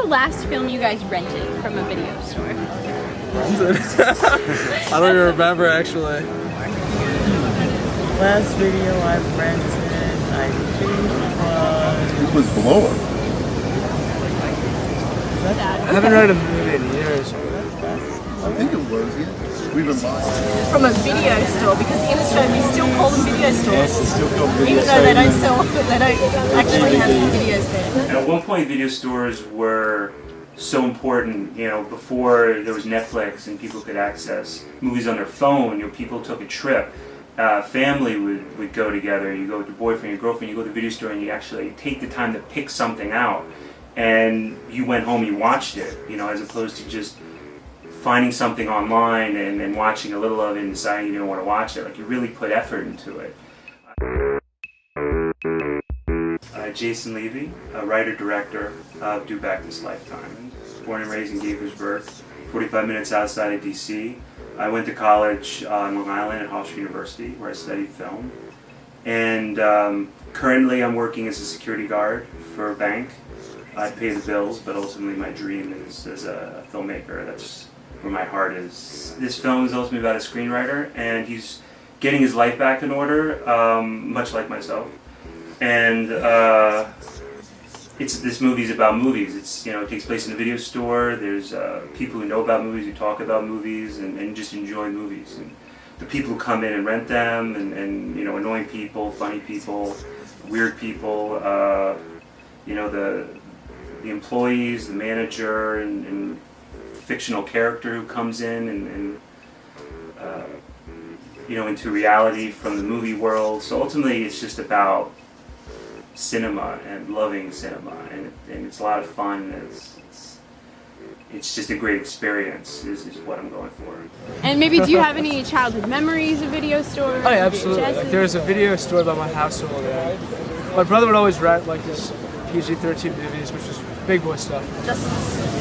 last film you guys rented from a video store? I don't even remember actually. Last video I've rented, I think It was Blow Up. I haven't read a movie in years. I think it was, yeah. We've been buying. From a video store, because in Australia we still call them video stores, Yes, it's still called video even though they don't sell, they don't actually have videos there. At one point, video stores were so important. You know, before there was Netflix and people could access movies on their phone, you know, people took a trip. Family would go together. You go with your boyfriend, your girlfriend, you go to the video store and you actually take the time to pick something out. And you went home, you watched it, you know, as opposed to just finding something online and watching a little of it and deciding you didn't want to watch it. Like, you really put effort into it. Jason Levy, a writer-director of Do Back This Lifetime. Born and raised in Gaithersburg, 45 minutes outside of DC. I went to college on Long Island at Hofstra University, where I studied film. And currently I'm working as a security guard for a bank. I pay the bills, but ultimately my dream is as a filmmaker. That's where my heart is. This film is ultimately about a screenwriter, and he's getting his life back in order, much like myself. And this movie is about movies. It takes place in a video store. There's people who know about movies, who talk about movies, and just enjoy movies. And the people who come in and rent them, and annoying people, funny people, weird people. The employees, the manager, and fictional character who comes in and into reality from the movie world. So ultimately, it's just about cinema and loving cinema, and it's a lot of fun. It's just a great experience. Is what I'm going for. And maybe do you have any childhood memories of video stores? Oh, yeah, absolutely. Like, there was a video store by my house over there. My brother would always rent like his PG-13 movies, which was big boy stuff.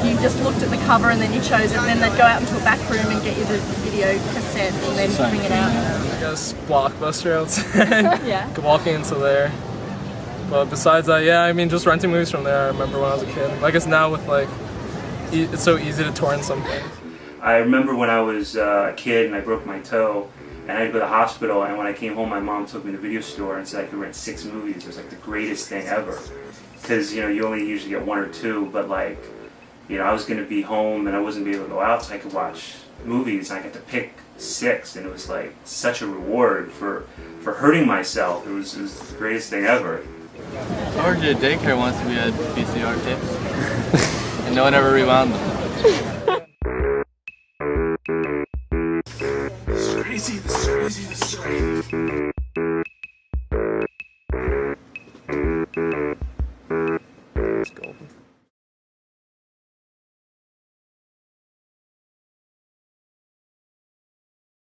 You just looked at the cover and then you chose it, and then they'd go out into a back room and get you the video cassette and then bring it out. I guess Blockbuster outside. Yeah. Walking into there. But besides that, yeah, I mean, just renting movies from there. I remember when I was a kid. I guess now with it's so easy to torrent something. I remember when I was a kid and I broke my toe, and I had to go to the hospital, and when I came home, my mom took me to the video store and said I could rent 6 movies. It was like the greatest thing ever. Because, you only usually get 1 or 2, but I was going to be home and I wasn't going to be able to go out, so I could watch movies, and I got to pick 6, and it was like such a reward for hurting myself. It was the greatest thing ever. I worked at a daycare once and we had VCR tapes, and no one ever rewound them. This is crazy, this is crazy, this is crazy.